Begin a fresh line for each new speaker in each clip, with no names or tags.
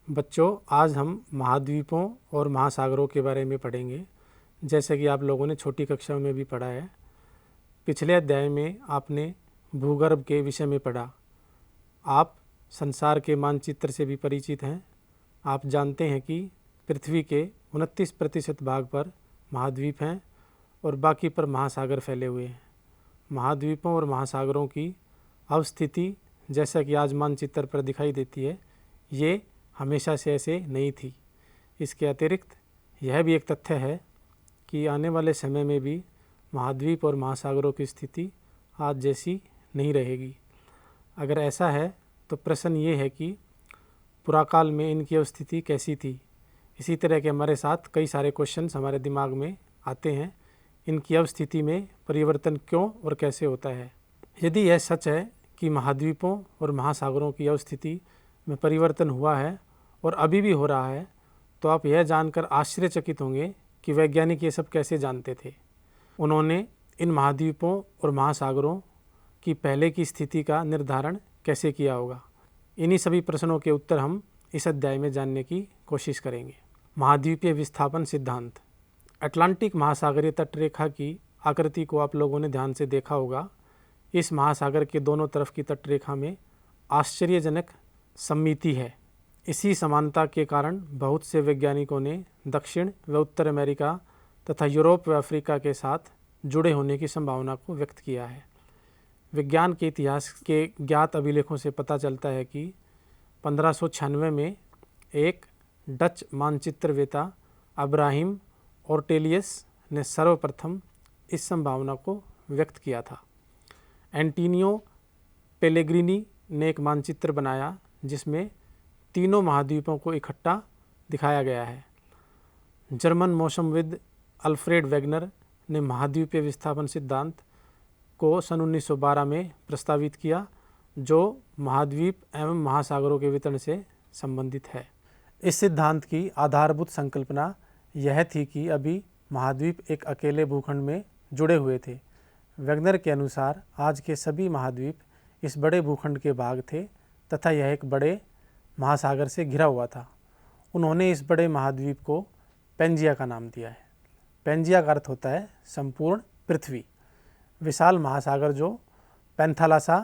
बच्चों, आज हम महाद्वीपों और महासागरों के बारे में पढ़ेंगे। जैसे कि आप लोगों ने छोटी कक्षाओं में भी पढ़ा है। पिछले अध्याय में आपने भूगर्भ के विषय में पढ़ा। आप संसार के मानचित्र से भी परिचित हैं। आप जानते हैं कि पृथ्वी के 29% भाग पर महाद्वीप हैं और बाकी पर महासागर फैले हुए हैं। महाद्वीपों और महासागरों की अवस्थिति जैसा कि आज मानचित्र पर दिखाई देती है, ये हमेशा से ऐसे नहीं थी। इसके अतिरिक्त यह भी एक तथ्य है कि आने वाले समय में भी महाद्वीप और महासागरों की स्थिति आज जैसी नहीं रहेगी। अगर ऐसा है तो प्रश्न ये है कि पुराकाल में इनकी अवस्थिति कैसी थी। इसी तरह के हमारे साथ कई सारे क्वेश्चंस हमारे दिमाग में आते हैं। इनकी अवस्थिति में परिवर्तन क्यों और कैसे होता है। यदि यह सच है कि महाद्वीपों और महासागरों की अवस्थिति में परिवर्तन हुआ है और अभी भी हो रहा है, तो आप यह जानकर आश्चर्यचकित होंगे कि वैज्ञानिक ये सब कैसे जानते थे। उन्होंने इन महाद्वीपों और महासागरों की पहले की स्थिति का निर्धारण कैसे किया होगा। इन्हीं सभी प्रश्नों के उत्तर हम इस अध्याय में जानने की कोशिश करेंगे। महाद्वीपीय विस्थापन सिद्धांत। अटलांटिक महासागरीय तटरेखा की आकृति को आप लोगों ने ध्यान से देखा होगा। इस महासागर के दोनों तरफ की तटरेखा में आश्चर्यजनक सममिति है। इसी समानता के कारण बहुत से वैज्ञानिकों ने दक्षिण व उत्तर अमेरिका तथा यूरोप व अफ्रीका के साथ जुड़े होने की संभावना को व्यक्त किया है। विज्ञान के इतिहास के ज्ञात अभिलेखों से पता चलता है कि 1596 में एक डच मानचित्रवेता अब्राहिम ओर्टेलियस ने सर्वप्रथम इस संभावना को व्यक्त किया था। एंटोनियो पेलेग्रिनी ने एक मानचित्र बनाया जिसमें तीनों महाद्वीपों को इकट्ठा दिखाया गया है। जर्मन मौसमविद अल्फ्रेड वेगनर ने महाद्वीपीय विस्थापन सिद्धांत को सन 1912 में प्रस्तावित किया, जो महाद्वीप एवं महासागरों के वितरण से संबंधित है। इस सिद्धांत की आधारभूत संकल्पना यह थी कि अभी महाद्वीप एक अकेले भूखंड में जुड़े हुए थे। वेगनर के अनुसार आज के सभी महाद्वीप इस बड़े भूखंड के भाग थे तथा यह एक बड़े महासागर से घिरा हुआ था। उन्होंने इस बड़े महाद्वीप को पेंजिया का नाम दिया है। पेंजिया का अर्थ होता है संपूर्ण पृथ्वी। विशाल महासागर जो पैंथालासा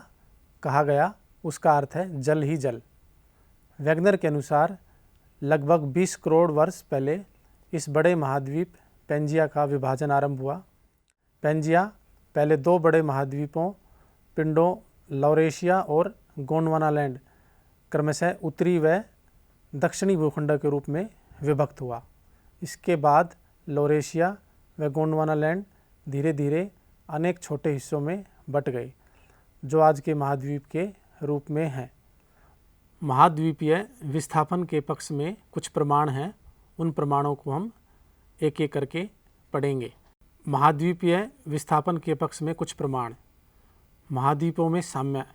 कहा गया, उसका अर्थ है जल ही जल। वेगनर के अनुसार लगभग 20 करोड़ वर्ष पहले इस बड़े महाद्वीप पेंजिया का विभाजन आरंभ हुआ। पेंजिया पहले दो बड़े महाद्वीपों पिंडों लौरेशिया और गोंडवानालैंड क्रमशः उत्तरी व दक्षिणी भूखंड के रूप में विभक्त हुआ। इसके बाद लौरेशिया व गोंडवानालैंड धीरे धीरे अनेक छोटे हिस्सों में बट गए, जो आज के महाद्वीप के रूप में हैं। महाद्वीपीय विस्थापन के पक्ष में कुछ प्रमाण हैं। उन प्रमाणों को हम एक एक करके पढ़ेंगे। महाद्वीपीय विस्थापन के पक्ष में कुछ प्रमाण। महाद्वीपों में साम्य।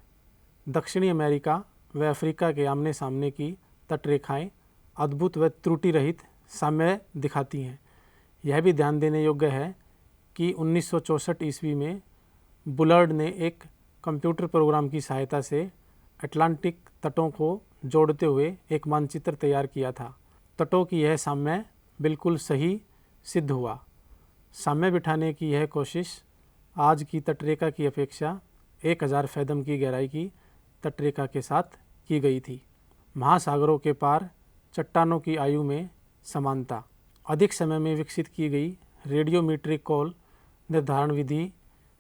दक्षिणी अमेरिका व अफ्रीका के आमने सामने की तटरेखाएं अद्भुत व त्रुटि रहित साम्य दिखाती हैं। यह भी ध्यान देने योग्य है कि 1964 ईस्वी में बुलर्ड ने एक कंप्यूटर प्रोग्राम की सहायता से अटलांटिक तटों को जोड़ते हुए एक मानचित्र तैयार किया था। तटों की यह साम्य बिल्कुल सही सिद्ध हुआ। साम्य बिठाने की यह कोशिश आज की तटरेखा की अपेक्षा 1000 फैदम की गहराई की तटरेखा के साथ की गई थी। महासागरों के पार चट्टानों की आयु में समानता। अधिक समय में विकसित की गई रेडियोमीट्रिक कॉल निर्धारण विधि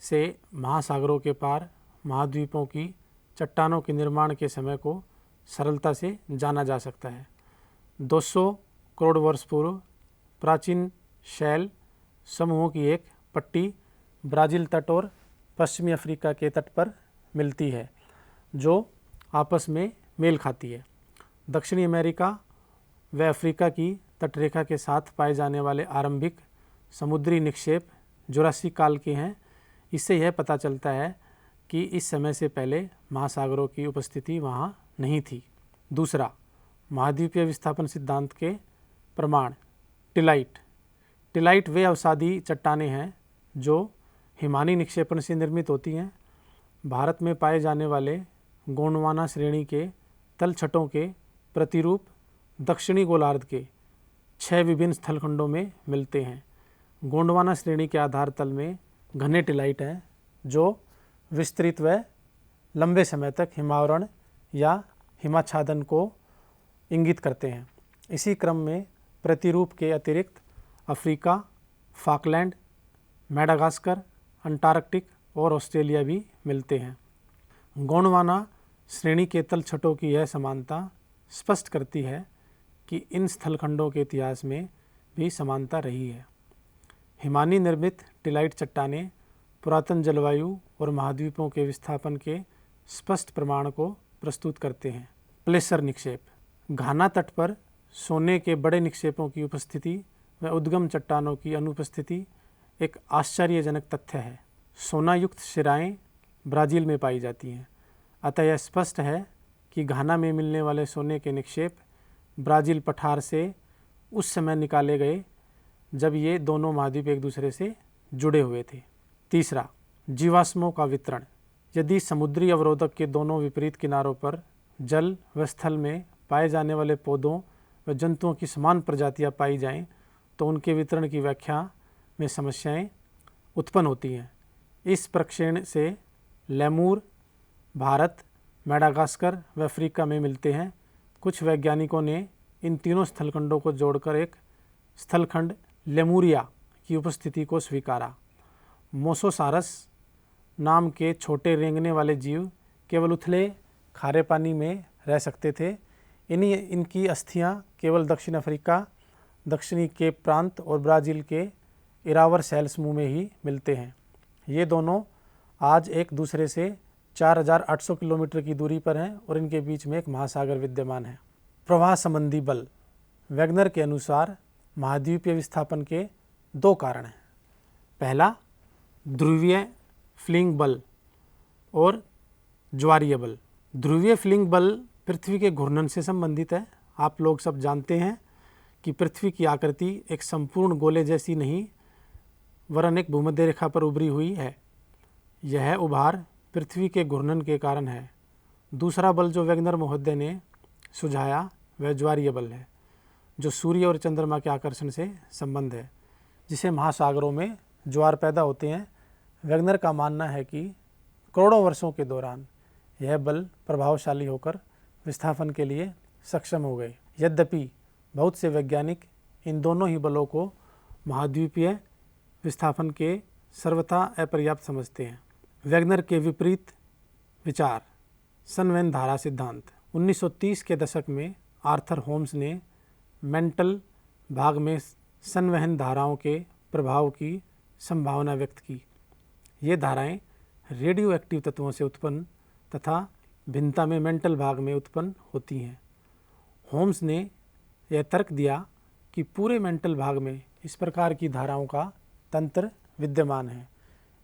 से महासागरों के पार महाद्वीपों की चट्टानों के निर्माण के समय को सरलता से जाना जा सकता है। 200 करोड़ वर्ष पूर्व प्राचीन शैल समूहों की एक पट्टी ब्राज़ील तट और पश्चिमी अफ्रीका के तट पर मिलती है, जो आपस में मेल खाती है। दक्षिणी अमेरिका व अफ्रीका की तटरेखा के साथ पाए जाने वाले आरंभिक समुद्री निक्षेप जुरासिक काल के हैं। इससे यह पता चलता है कि इस समय से पहले महासागरों की उपस्थिति वहाँ नहीं थी। दूसरा, महाद्वीपीय विस्थापन सिद्धांत के प्रमाण। टिलाइट। टिलाइट वे अवसादी चट्टानें हैं जो हिमानी निक्षेपण से निर्मित होती हैं। भारत में पाए जाने वाले गोंडवाना श्रेणी के तलछटों के प्रतिरूप दक्षिणी गोलार्ध के 6 विभिन्न स्थलखंडों में मिलते हैं। गोंडवाना श्रेणी के आधार तल में घने टिलाइट हैं जो विस्तृत व लंबे समय तक हिमावरण या हिमाच्छादन को इंगित करते हैं। इसी क्रम में प्रतिरूप के अतिरिक्त अफ्रीका, फाकलैंड, मेडागास्कर, अंटार्कटिक और ऑस्ट्रेलिया भी मिलते हैं। गोंडवाना श्रेणी के तलछटों की यह समानता स्पष्ट करती है कि इन स्थलखंडों के इतिहास में भी समानता रही है। हिमानी निर्मित टिलाइट चट्टानें पुरातन जलवायु और महाद्वीपों के विस्थापन के स्पष्ट प्रमाण को प्रस्तुत करते हैं। प्लेसर निक्षेप। घाना तट पर सोने के बड़े निक्षेपों की उपस्थिति व उद्गम चट्टानों की अनुपस्थिति एक आश्चर्यजनक तथ्य है। सोना युक्त शिराएँ ब्राज़ील में पाई जाती हैं, अतः यह स्पष्ट है कि घाना में मिलने वाले सोने के निक्षेप ब्राज़ील पठार से उस समय निकाले गए जब ये दोनों महाद्वीप एक दूसरे से जुड़े हुए थे। तीसरा, जीवाश्मों का वितरण। यदि समुद्री अवरोधक के दोनों विपरीत किनारों पर जल व स्थल में पाए जाने वाले पौधों व जंतुओं की समान प्रजातियां पाई जाएं, तो उनके वितरण की व्याख्या में समस्याएं उत्पन्न होती हैं। इस प्रक्षेपण से लेमूर भारत, मेडागास्कर व अफ्रीका में मिलते हैं। कुछ वैज्ञानिकों ने इन तीनों स्थलखंडों को जोड़कर एक स्थलखंड लेमूरिया की उपस्थिति को स्वीकारा। मोसोसारस नाम के छोटे रेंगने वाले जीव केवल उथले खारे पानी में रह सकते थे। इनकी अस्थियां केवल दक्षिण अफ्रीका, दक्षिणी केप प्रांत और ब्राज़ील के इरावर शैल समूह में ही मिलते हैं। ये दोनों आज एक दूसरे से 4800 किलोमीटर की दूरी पर हैं और इनके बीच में एक महासागर विद्यमान है। प्रवाह संबंधी बल। वैगनर के अनुसार महाद्वीपीय विस्थापन के 2 कारण हैं। पहला, ध्रुवीय फ्लिंग बल और ज्वारीय बल। ध्रुवीय फ्लिंग बल पृथ्वी के घूर्णन से संबंधित है। आप लोग सब जानते हैं कि पृथ्वी की आकृति एक संपूर्ण गोले जैसी नहीं वरन एक भूमध्य रेखा पर उभरी हुई है। यह उभार पृथ्वी के घूर्णन के कारण है। दूसरा बल जो वैगनर महोदय ने सुझाया वह ज्वारीय बल है, जो सूर्य और चंद्रमा के आकर्षण से संबंध है, जिसे महासागरों में ज्वार पैदा होते हैं। वैगनर का मानना है कि करोड़ों वर्षों के दौरान यह बल प्रभावशाली होकर विस्थापन के लिए सक्षम हो गए। यद्यपि बहुत से वैज्ञानिक इन दोनों ही बलों को महाद्वीपीय विस्थापन के सर्वथा अपर्याप्त समझते हैं। वैगनर के विपरीत विचार। सनवहन धारा सिद्धांत। 1930 के दशक में आर्थर होम्स ने मेंटल भाग में सनवहन धाराओं के प्रभाव की संभावना व्यक्त की। ये धाराएं रेडियो एक्टिव तत्वों से उत्पन्न तथा भिन्नता में मेंटल भाग में उत्पन्न होती हैं। होम्स ने यह तर्क दिया कि पूरे मेंटल भाग में इस प्रकार की धाराओं का तंत्र विद्यमान है।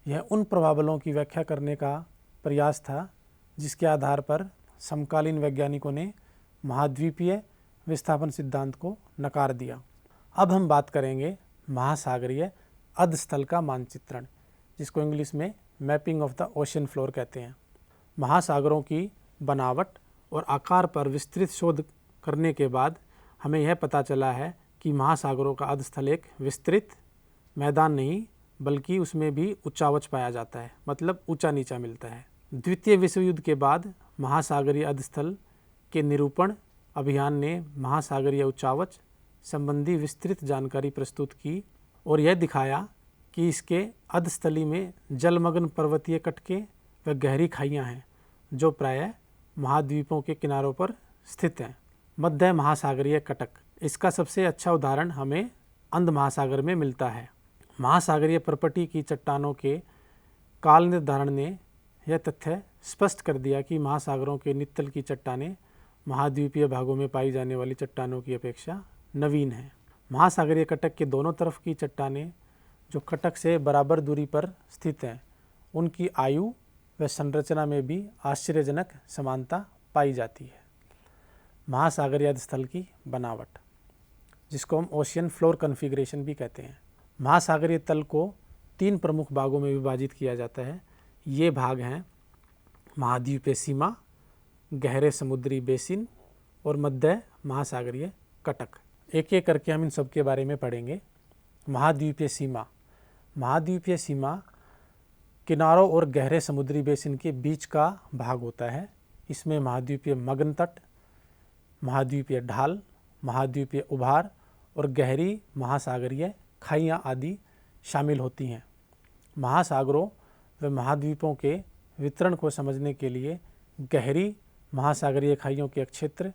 यह उन प्रभावों की व्याख्या करने का प्रयास था जिसके आधार पर समकालीन वैज्ञानिकों ने महाद्वीपीय विस्थापन सिद्धांत को नकार दिया। अब हम बात करेंगे महासागरीय अधस्थल का मानचित्रण, जिसको इंग्लिश में mapping of the ocean floor कहते हैं। महासागरों की बनावट और आकार पर विस्तृत शोध करने के बाद हमें यह पता चला है कि महासागरों का अधस्थल एक विस्तृत मैदान नहीं बल्कि उसमें भी उच्चावच पाया जाता है, मतलब ऊंचा नीचा मिलता है। द्वितीय विश्व युद्ध के बाद महासागरीय अधस्थल के निरूपण अभियान ने महासागरीय उच्चावच संबंधी विस्तृत जानकारी प्रस्तुत की और यह दिखाया कि इसके अधस्थली में जलमग्न पर्वतीय कटके व गहरी खाइयाँ हैं जो प्रायः महाद्वीपों के किनारों पर स्थित हैं। मध्य महासागरीय कटक, इसका सबसे अच्छा उदाहरण हमें अंध महासागर में मिलता है। महासागरीय प्रपटी की चट्टानों के काल निर्धारण ने यह तथ्य स्पष्ट कर दिया कि महासागरों के नित्तल की चट्टानें महाद्वीपीय भागों में पाई जाने वाली चट्टानों की अपेक्षा नवीन हैं। महासागरीय कटक के दोनों तरफ की चट्टानें जो कटक से बराबर दूरी पर स्थित हैं, उनकी आयु व संरचना में भी आश्चर्यजनक समानता पाई जाती है। महासागरीय अधस्थल की बनावट, जिसको हम ओशियन फ्लोर कॉन्फ़िगरेशन भी कहते हैं। महासागरीय तल को 3 प्रमुख भागों में विभाजित किया जाता है। ये भाग हैं महाद्वीपीय सीमा, गहरे समुद्री बेसिन और मध्य महासागरीय कटक। एक एक करके हम इन सब के बारे में पढ़ेंगे। महाद्वीपीय सीमा। महाद्वीपीय सीमा किनारों और गहरे समुद्री बेसिन के बीच का भाग होता है। इसमें महाद्वीपीय मग्न तट, महाद्वीपीय ढाल, महाद्वीपीय उभार और गहरी महासागरीय खाइयाँ आदि शामिल होती हैं। महासागरों व महाद्वीपों के वितरण को समझने के लिए गहरी महासागरीय खाइयों के क्षेत्र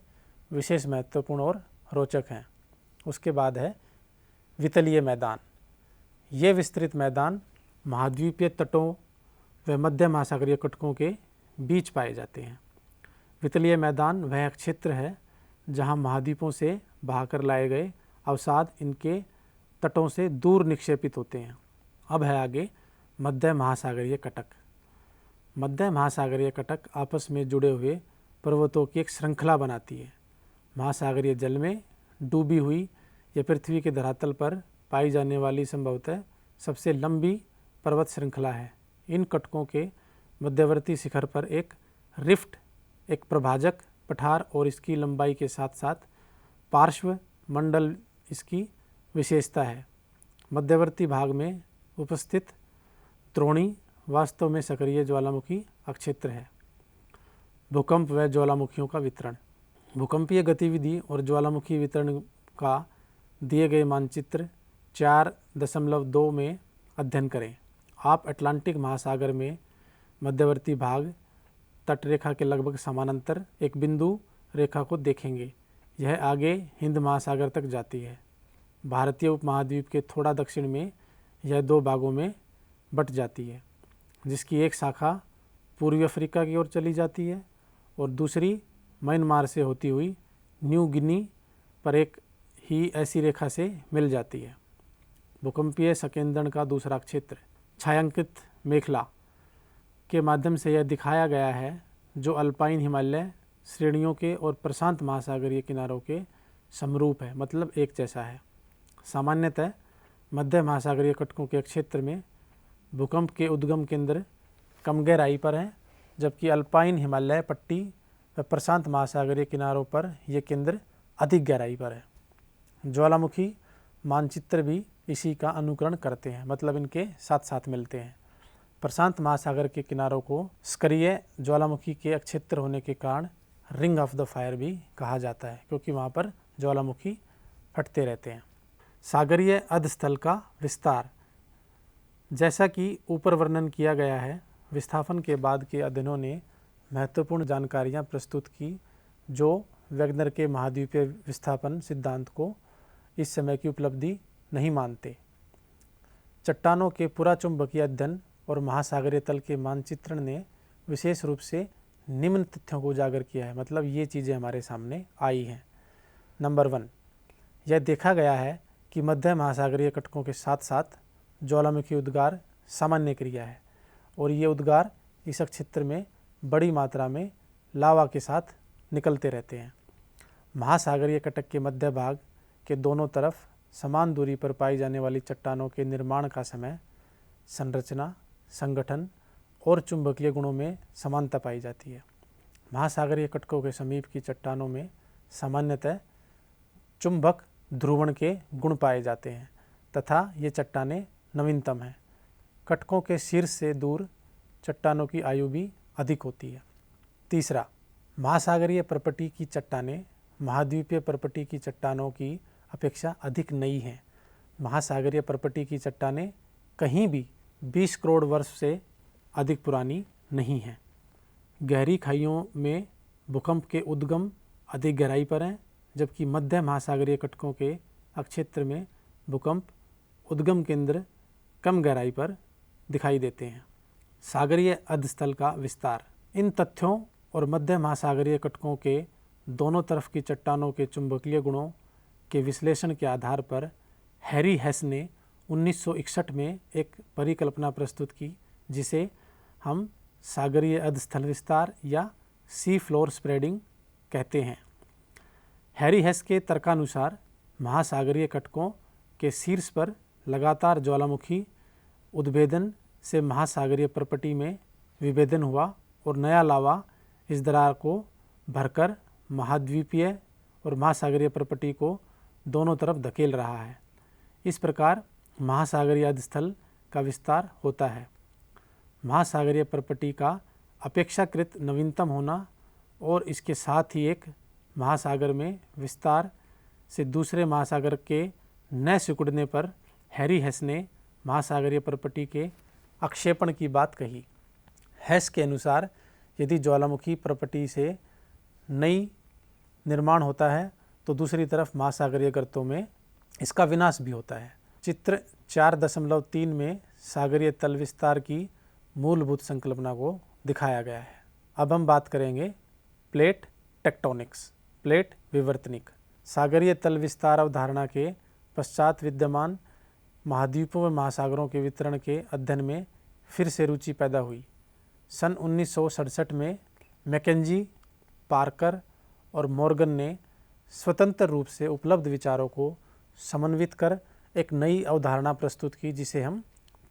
विशेष महत्वपूर्ण और रोचक हैं। उसके बाद है वितलीय मैदान। ये विस्तृत मैदान महाद्वीपीय तटों व मध्य महासागरीय कटकों के बीच पाए जाते हैं। वितलीय मैदान वह क्षेत्र है जहाँ महाद्वीपों से बहाकर लाए गए अवसाद इनके तटों से दूर निक्षेपित होते हैं। अब है आगे मध्य महासागरीय कटक। मध्य महासागरीय कटक आपस में जुड़े हुए पर्वतों की एक श्रृंखला बनाती है। महासागरीय जल में डूबी हुई या पृथ्वी के धरातल पर पाई जाने वाली संभवतः सबसे लंबी पर्वत श्रृंखला है। इन कटकों के मध्यवर्ती शिखर पर एक रिफ्ट, एक प्रभाजक पठार और इसकी लंबाई के साथ साथ पार्श्व मंडल इसकी विशेषता है। मध्यवर्ती भाग में उपस्थित द्रोणी वास्तव में सक्रिय ज्वालामुखी अक्षेत्र है। भूकंप व ज्वालामुखियों का वितरण। भूकंपीय गतिविधि और ज्वालामुखी वितरण का दिए गए मानचित्र 4.2 में अध्ययन करें। आप अटलांटिक महासागर में मध्यवर्ती भाग तटरेखा के लगभग समानांतर एक बिंदु रेखा को देखेंगे। यह आगे हिंद महासागर तक जाती है। भारतीय उपमहाद्वीप के थोड़ा दक्षिण में यह 2 भागों में बट जाती है, जिसकी एक शाखा पूर्वी अफ्रीका की ओर चली जाती है और दूसरी म्यांमार से होती हुई न्यू गिनी पर एक ही ऐसी रेखा से मिल जाती है। भूकंपीय संकेंद्रण का दूसरा क्षेत्र छायांकित मेखला के माध्यम से यह दिखाया गया है, जो अल्पाइन हिमालय श्रेणियों के और प्रशांत महासागरीय किनारों के समरूप है, मतलब एक जैसा है। सामान्यतः मध्य महासागरीय कटकों के क्षेत्र में भूकंप के उद्गम केंद्र कम गहराई पर है, जबकि अल्पाइन हिमालय पट्टी व प्रशांत महासागरीय किनारों पर ये केंद्र अधिक गहराई पर है। ज्वालामुखी मानचित्र भी इसी का अनुकरण करते हैं, मतलब इनके साथ साथ मिलते हैं। प्रशांत महासागर के किनारों को सक्रिय ज्वालामुखी के क्षेत्र होने के कारण रिंग ऑफ द फायर भी कहा जाता है, क्योंकि वहाँ पर ज्वालामुखी फटते रहते हैं। सागरीय अधस्थल का विस्तार। जैसा कि ऊपर वर्णन किया गया है, विस्थापन के बाद के अध्ययनों ने महत्वपूर्ण जानकारियाँ प्रस्तुत की, जो वैगनर के महाद्वीपीय विस्थापन सिद्धांत को इस समय की उपलब्धि नहीं मानते। चट्टानों के पुराचुंबकीय अध्ययन और महासागरीय तल के मानचित्रण ने विशेष रूप से निम्न तथ्यों को उजागर किया है, मतलब ये चीज़ें हमारे सामने आई हैं। नंबर 1, यह देखा गया है कि मध्य महासागरीय कटकों के साथ साथ ज्वालामुखी उद्गार सामान्य क्रिया है और ये उद्गार इस क्षेत्र में बड़ी मात्रा में लावा के साथ निकलते रहते हैं। महासागरीय कटक के मध्य भाग के दोनों तरफ समान दूरी पर पाई जाने वाली चट्टानों के निर्माण का समय, संरचना, संगठन और चुंबकीय गुणों में समानता पाई जाती है। महासागरीय कटकों के समीप की चट्टानों में सामान्यतः चुंबक ध्रुवण के गुण पाए जाते हैं तथा ये चट्टानें नवीनतम हैं। कटकों के शीर्ष से दूर चट्टानों की आयु भी अधिक होती है। तीसरा, महासागरीय परपटी की चट्टानें महाद्वीपीय परपटी की चट्टानों की अपेक्षा अधिक नई हैं। महासागरीय परपटी की चट्टानें कहीं भी 20 करोड़ वर्ष से अधिक पुरानी नहीं हैं। गहरी खाइयों में भूकंप के उद्गम अधिक गहराई पर हैं, जबकि मध्य महासागरीय कटकों के क्षेत्र में भूकंप उद्गम केंद्र कम गहराई पर दिखाई देते हैं। सागरीय अधस्थल का विस्तार। इन तथ्यों और मध्य महासागरीय कटकों के दोनों तरफ की चट्टानों के चुंबकीय गुणों के विश्लेषण के आधार पर हैरी हेस ने 1961 में एक परिकल्पना प्रस्तुत की, जिसे हम सागरीय अधस्थल विस्तार या सी फ्लोर स्प्रेडिंग कहते हैं। हैरी हेस के तर्कानुसार महासागरीय कटकों के शीर्ष पर लगातार ज्वालामुखी उद्भेदन से महासागरीय परपटी में विभेदन हुआ और नया लावा इस दरार को भरकर महाद्वीपीय और महासागरीय परपटी को दोनों तरफ धकेल रहा है। इस प्रकार महासागरीय अधस्थल का विस्तार होता है। महासागरीय परपटी का अपेक्षाकृत नवीनतम होना और इसके साथ ही एक महासागर में विस्तार से दूसरे महासागर के न सिकुड़ने पर हैरी हेस ने महासागरीय परपटी के अक्षेपण की बात कही। हेस के अनुसार यदि ज्वालामुखी परपटी से नई निर्माण होता है तो दूसरी तरफ महासागरीय गर्तों में इसका विनाश भी होता है। चित्र 4.3 में सागरीय तल विस्तार की मूलभूत संकल्पना को दिखाया गया है। अब हम बात करेंगे प्लेट टेक्टोनिक्स, प्लेट विवर्तनिक। सागरीय तल विस्तार अवधारणा के पश्चात विद्यमान महाद्वीपों व महासागरों के वितरण के अध्ययन में फिर से रुचि पैदा हुई। सन 1967 में मैकेंजी, पार्कर और मॉर्गन ने स्वतंत्र रूप से उपलब्ध विचारों को समन्वित कर एक नई अवधारणा प्रस्तुत की जिसे हम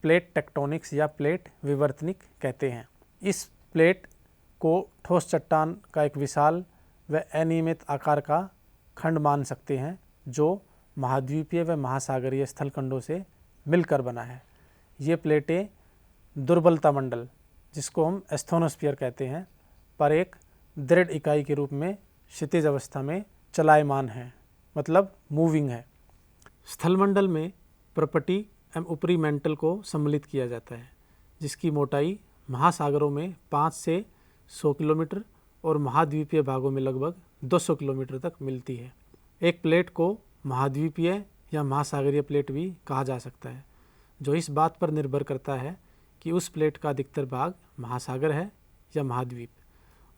प्लेट टेक्टोनिक्स या प्लेट विवर्तनिक कहते हैं। इस प्लेट को ठोस चट्टान का एक विशाल व अनियमित आकार का खंड मान सकते हैं जो महाद्वीपीय व महासागरीय स्थलखंडों से मिलकर बना है। ये प्लेटें दुर्बलता मंडल, जिसको हम एस्थोनोस्फीयर कहते हैं, पर एक दृढ़ इकाई के रूप में क्षितिज अवस्था में चलायमान है, मतलब मूविंग है। स्थलमंडल में परपटी एवं ऊपरी मेंटल को सम्मिलित किया जाता है, जिसकी मोटाई महासागरों में 5 से 100 किलोमीटर और महाद्वीपीय भागों में लगभग 200 किलोमीटर तक मिलती है। एक प्लेट को महाद्वीपीय या महासागरीय प्लेट भी कहा जा सकता है, जो इस बात पर निर्भर करता है कि उस प्लेट का अधिकतर भाग महासागर है या महाद्वीप।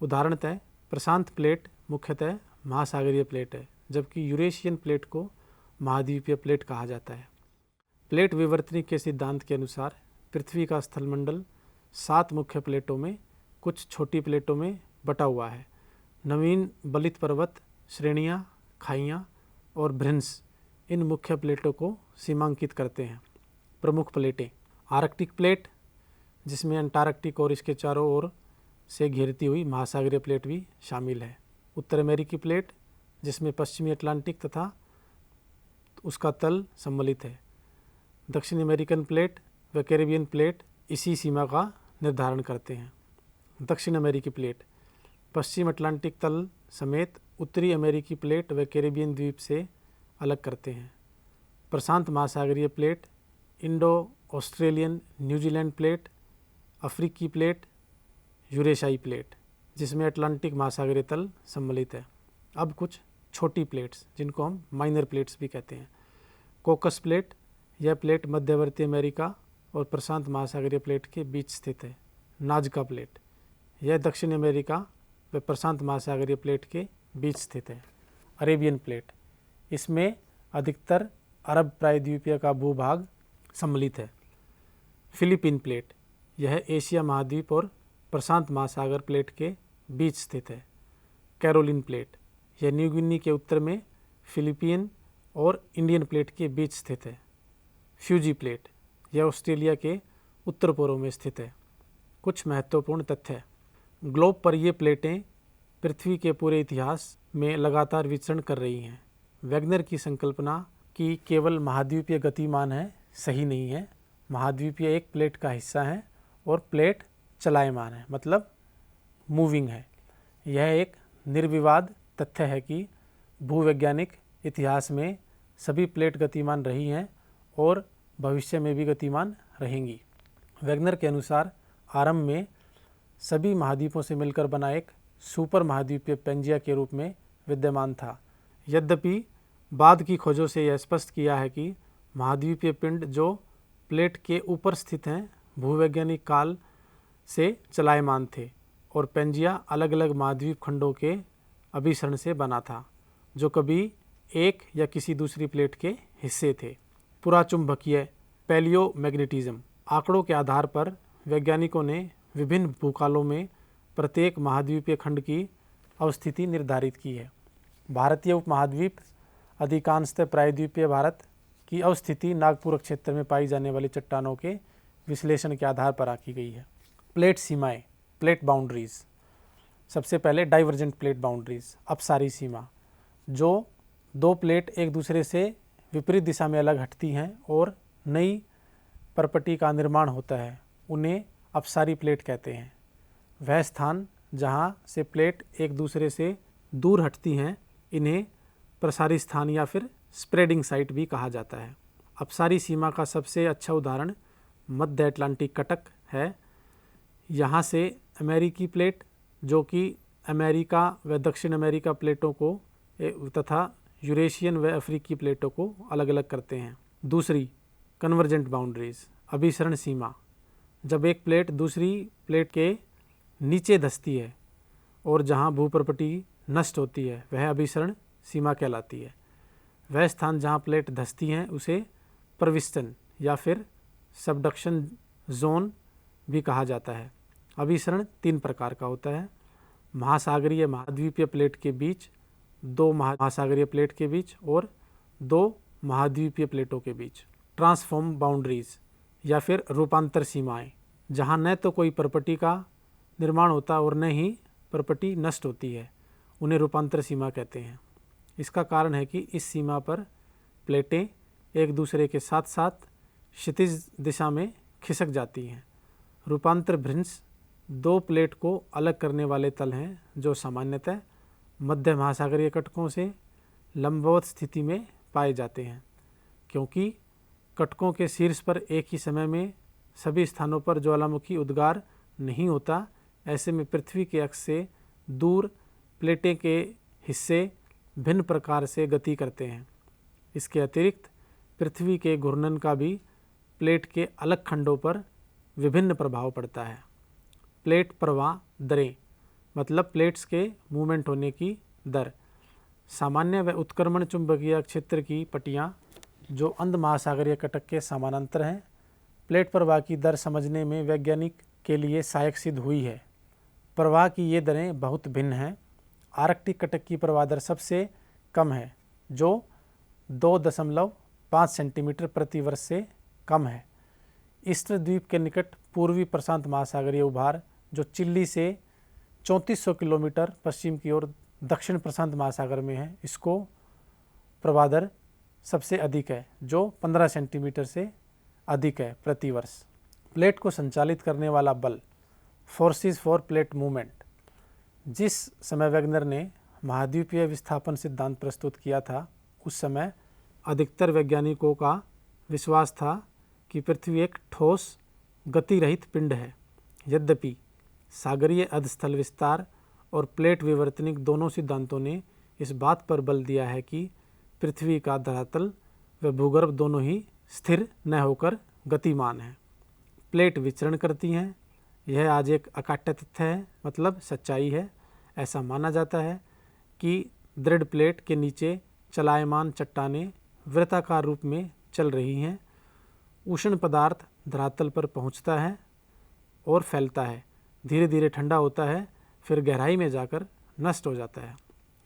उदाहरणतः प्रशांत प्लेट मुख्यतः महासागरीय प्लेट है, जबकि यूरेशियन प्लेट को महाद्वीपीय प्लेट कहा जाता है। प्लेट विवर्तनिक के सिद्धांत के अनुसार पृथ्वी का स्थलमंडल 7 मुख्य प्लेटों में कुछ छोटी प्लेटों में बटा हुआ है। नवीन बलित पर्वत श्रेणियाँ, खाइयाँ और भ्रंश इन मुख्य प्लेटों को सीमांकित करते हैं। प्रमुख प्लेटें: आर्कटिक प्लेट, जिसमें अंटार्कटिक और इसके चारों ओर से घेरती हुई महासागरीय प्लेट भी शामिल है। उत्तर अमेरिकी प्लेट, जिसमें पश्चिमी अटलांटिक तथा उसका तल सम्मिलित है। दक्षिण अमेरिकन प्लेट व कैरिबियन प्लेट इसी सीमा का निर्धारण करते हैं। दक्षिण अमेरिकी प्लेट पश्चिम अटलांटिक तल समेत उत्तरी अमेरिकी प्लेट व कैरिबियन द्वीप से अलग करते हैं। प्रशांत महासागरीय प्लेट, इंडो ऑस्ट्रेलियन न्यूजीलैंड प्लेट, अफ्रीकी प्लेट, यूरेशियाई प्लेट, जिसमें अटलांटिक महासागरीय तल सम्मिलित है। अब कुछ छोटी प्लेट्स, जिनको हम माइनर प्लेट्स भी कहते हैं। कोकस प्लेट, यह प्लेट मध्यवर्ती अमेरिका और प्रशांत महासागरीय प्लेट के बीच स्थित है। नाजका प्लेट, यह दक्षिण अमेरिका व प्रशांत महासागरीय प्लेट के बीच स्थित है। अरेबियन प्लेट, इसमें अधिकतर अरब प्रायद्वीपीय का भूभाग सम्मिलित है। फिलीपीन प्लेट, यह एशिया महाद्वीप और प्रशांत महासागर प्लेट के बीच स्थित है। कैरोलिन प्लेट, यह न्यू गिनी के उत्तर में फिलीपीन और इंडियन प्लेट के बीच स्थित है। फ्यूजी प्लेट, यह ऑस्ट्रेलिया के उत्तर पूर्व में स्थित है। कुछ महत्वपूर्ण तथ्य: ग्लोब पर ये प्लेटें पृथ्वी के पूरे इतिहास में लगातार विचरण कर रही हैं। वैगनर की संकल्पना कि केवल महाद्वीपीय गतिमान है सही नहीं है। महाद्वीपीय एक प्लेट का हिस्सा है और प्लेट चलायमान है, मतलब मूविंग है। यह एक निर्विवाद तथ्य है कि भूवैज्ञानिक इतिहास में सभी प्लेट गतिमान रही हैं और भविष्य में भी गतिमान रहेंगी। वैगनर के अनुसार आरंभ में सभी महाद्वीपों से मिलकर बना एक सुपर महाद्वीपीय पेंजिया के रूप में विद्यमान था। यद्यपि बाद की खोजों से यह स्पष्ट किया है कि महाद्वीपीय पिंड जो प्लेट के ऊपर स्थित हैं भूवैज्ञानिक काल से चलायमान थे और पेंजिया अलग अलग महाद्वीप खंडों के अभिसरण से बना था, जो कभी एक या किसी दूसरी प्लेट के हिस्से थे। पुराचुंबकीय पैलियोमैग्नेटिज्म आंकड़ों के आधार पर वैज्ञानिकों ने विभिन्न भूकालों में प्रत्येक महाद्वीपीय खंड की अवस्थिति निर्धारित की है। भारतीय उपमहाद्वीप अधिकांशतः प्रायद्वीपीय भारत की अवस्थिति नागपुर क्षेत्र में पाई जाने वाली चट्टानों के विश्लेषण के आधार पर आकी गई है। प्लेट सीमाएं, प्लेट बाउंड्रीज। सबसे पहले डाइवर्जेंट प्लेट बाउंड्रीज, अपसारी सीमा। जो दो प्लेट एक दूसरे से विपरीत दिशा में अलग हटती हैं और नई परपटी का निर्माण होता है, उन्हें अपसारी प्लेट कहते हैं। वह स्थान जहाँ से प्लेट एक दूसरे से दूर हटती हैं, इन्हें प्रसारी स्थान या फिर स्प्रेडिंग साइट भी कहा जाता है। अपसारी सीमा का सबसे अच्छा उदाहरण मध्य अटलांटिक कटक है। यहाँ से अमेरिकी प्लेट, जो कि अमेरिका व दक्षिण अमेरिका प्लेटों को तथा यूरेशियन व अफ्रीकी प्लेटों को अलग अलग करते हैं। दूसरी, कन्वर्जेंट बाउंड्रीज, अभिसरण सीमा। जब एक प्लेट दूसरी प्लेट के नीचे धंसती है और जहाँ भूप्रपटी नष्ट होती है, वह अभिसरण सीमा कहलाती है। वह स्थान जहाँ प्लेट धंसती हैं उसे प्रविष्टन या फिर सबडक्शन जोन भी कहा जाता है। अभिसरण 3 प्रकार का होता है: महासागरीय महाद्वीपीय प्लेट के बीच, 2 महासागरीय प्लेट के बीच और 2 महाद्वीपीय प्लेटों के बीच। ट्रांसफॉर्म बाउंड्रीज या फिर रूपांतर सीमाएं, जहाँ न तो कोई परपटी का निर्माण होता और न ही परपटी नष्ट होती है, उन्हें रूपांतर सीमा कहते हैं। इसका कारण है कि इस सीमा पर प्लेटें एक दूसरे के साथ साथ क्षितिज दिशा में खिसक जाती हैं। रूपांतर भ्रंश 2 प्लेट को अलग करने वाले तल हैं, जो सामान्यतः मध्य महासागरीय कटकों से लंबवत स्थिति में पाए जाते हैं। क्योंकि कटकों के शीर्ष पर एक ही समय में सभी स्थानों पर ज्वालामुखी उद्गार नहीं होता, ऐसे में पृथ्वी के अक्ष से दूर प्लेटें के हिस्से भिन्न प्रकार से गति करते हैं। इसके अतिरिक्त पृथ्वी के घूर्णन का भी प्लेट के अलग खंडों पर विभिन्न प्रभाव पड़ता है। प्लेट प्रवाह दरें, मतलब प्लेट्स के मूवमेंट होने की दर। सामान्य व उत्क्रमण चुंबकीय क्षेत्र की पट्टियाँ जो अंध महासागरीय कटक के समानांतर हैं, प्लेट प्रवाह की दर समझने में वैज्ञानिक के लिए सहायक सिद्ध हुई है। प्रवाह की ये दरें बहुत भिन्न हैं। आर्कटिक कटक की प्रवाह दर सबसे कम है, जो 2.5 सेंटीमीटर प्रति वर्ष से कम है। ईस्टर द्वीप के निकट पूर्वी प्रशांत महासागरीय उभार, जो चिली से 3400 किलोमीटर पश्चिम की ओर दक्षिण प्रशांत महासागर में है, इसको प्रवाह दर सबसे अधिक है, जो 15 सेंटीमीटर से अधिक है प्रति वर्ष। प्लेट को संचालित करने वाला बल, फोर्सेस फॉर प्लेट मूवमेंट। जिस समय वैगनर ने महाद्वीपीय विस्थापन सिद्धांत प्रस्तुत किया था, उस समय अधिकतर वैज्ञानिकों का विश्वास था कि पृथ्वी एक ठोस गति रहित पिंड है। यद्यपि सागरीय अधस्थल विस्तार और प्लेट विवर्तनिक दोनों सिद्धांतों ने इस बात पर बल दिया है कि पृथ्वी का धरातल व भूगर्भ दोनों ही स्थिर न होकर गतिमान है। प्लेट विचरण करती हैं, यह आज एक अकाट्य तथ्य है, मतलब सच्चाई है। ऐसा माना जाता है कि दृढ़ प्लेट के नीचे चलायमान चट्टानें वृत्ताकार रूप में चल रही हैं। उष्ण पदार्थ धरातल पर पहुंचता है और फैलता है, धीरे धीरे ठंडा होता है, फिर गहराई में जाकर नष्ट हो जाता है।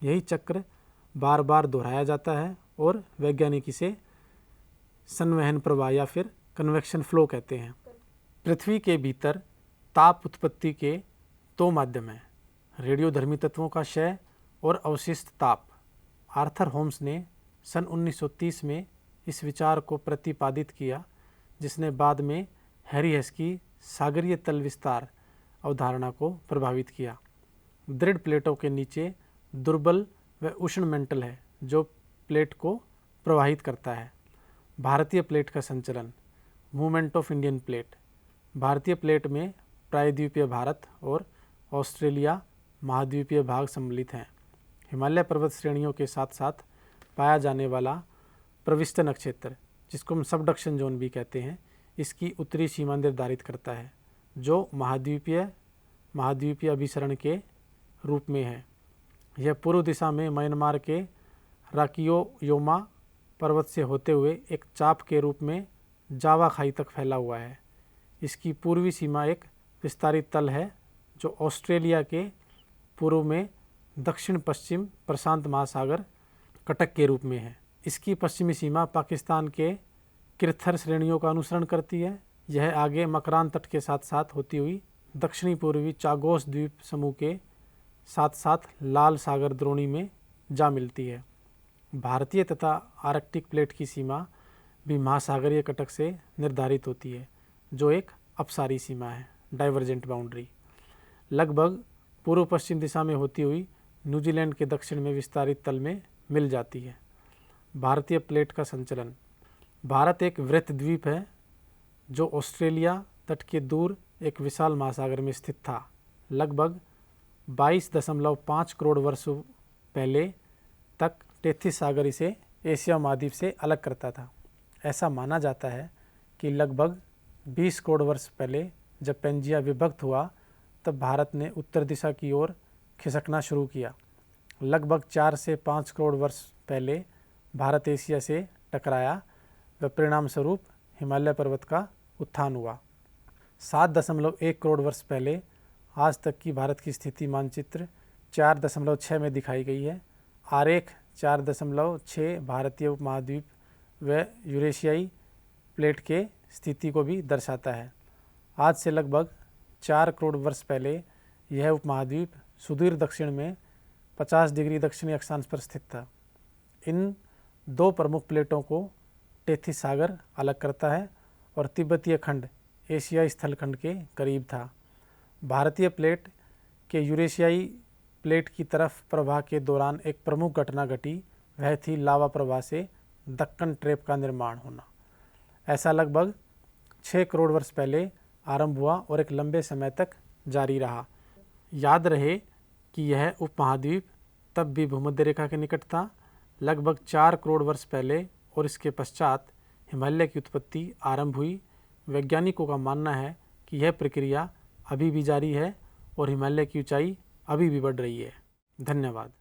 यही चक्र बार बार दोहराया जाता है और वैज्ञानिक इसे संवहन प्रवाह या फिर कन्वेक्शन फ्लो कहते हैं। पृथ्वी के भीतर ताप उत्पत्ति के 2 माध्यम हैं: रेडियोधर्मी तत्वों का क्षय और अवशिष्ट ताप। आर्थर होम्स ने सन 1930 में इस विचार को प्रतिपादित किया, जिसने बाद में हैरी हेस की सागरीय तल विस्तार अवधारणा को प्रभावित किया। दृढ़ प्लेटों के नीचे दुर्बल व उष्ण मेंटल है, जो प्लेट को प्रवाहित करता है। भारतीय प्लेट का संचलन, मूवमेंट ऑफ इंडियन प्लेट। भारतीय प्लेट में प्रायद्वीपीय भारत और ऑस्ट्रेलिया महाद्वीपीय भाग सम्मिलित हैं। हिमालय पर्वत श्रेणियों के साथ साथ पाया जाने वाला प्रविष्ट नक्षत्र, जिसको हम सबडक्शन जोन भी कहते हैं, इसकी उत्तरी सीमा निर्धारित करता है, जो महाद्वीपीय अभिसरण के रूप में है। यह पूर्व दिशा में म्यांमार के राकियोयोमा पर्वत से होते हुए एक चाप के रूप में जावा खाई तक फैला हुआ है। इसकी पूर्वी सीमा एक विस्तारित तल है, जो ऑस्ट्रेलिया के पूर्व में दक्षिण पश्चिम प्रशांत महासागर कटक के रूप में है। इसकी पश्चिमी सीमा पाकिस्तान के किरथर श्रेणियों का अनुसरण करती है। यह आगे मकरान तट के साथ साथ होती हुई दक्षिणी पूर्वी चागोस द्वीप समूह के साथ साथ लाल सागर द्रोणी में जा मिलती है। भारतीय तथा आर्कटिक प्लेट की सीमा भी महासागरीय कटक से निर्धारित होती है, जो एक अपसारी सीमा है, डाइवर्जेंट बाउंड्री। लगभग पूर्व पश्चिम दिशा में होती हुई न्यूजीलैंड के दक्षिण में विस्तारित तल में मिल जाती है। भारतीय प्लेट का संचलन। भारत एक वृत्त द्वीप है जो ऑस्ट्रेलिया तट के दूर एक विशाल महासागर में स्थित था। लगभग 22.5 करोड़ वर्षों पहले तक टेथिस सागर इसे एशिया महाद्वीप से अलग करता था। ऐसा माना जाता है कि लगभग 20 करोड़ वर्ष पहले जब पेंजिया विभक्त हुआ तब भारत ने उत्तर दिशा की ओर खिसकना शुरू किया। लगभग 4 से 5 करोड़ वर्ष पहले भारत एशिया से टकराया व परिणाम स्वरूप हिमालय पर्वत का उत्थान हुआ। 7.1 करोड़ वर्ष पहले आज तक की भारत की स्थिति मानचित्र 4.6 में दिखाई गई है। आरेख 4.6 भारतीय उपमहाद्वीप व यूरेशियाई प्लेट के स्थिति को भी दर्शाता है। आज से लगभग 4 करोड़ वर्ष पहले यह उपमहाद्वीप सुदूर दक्षिण में 50 डिग्री दक्षिणी अक्षांश पर स्थित था। इन दो प्रमुख प्लेटों को टेथिस सागर अलग करता है और तिब्बतीय खंड एशियाई स्थलखंड के करीब था। भारतीय प्लेट के यूरेशियाई प्लेट की तरफ प्रवाह के दौरान एक प्रमुख घटना घटी, वह थी लावा प्रवाह से दक्कन ट्रैप का निर्माण होना। ऐसा लगभग 6 करोड़ वर्ष पहले आरंभ हुआ और एक लंबे समय तक जारी रहा। याद रहे कि यह उपमहाद्वीप तब भी भूमध्य रेखा के निकट था। लगभग 4 करोड़ वर्ष पहले और इसके पश्चात हिमालय की उत्पत्ति आरंभ हुई। वैज्ञानिकों का मानना है कि यह प्रक्रिया अभी भी जारी है और हिमालय की ऊंचाई अभी भी बढ़ रही है। धन्यवाद।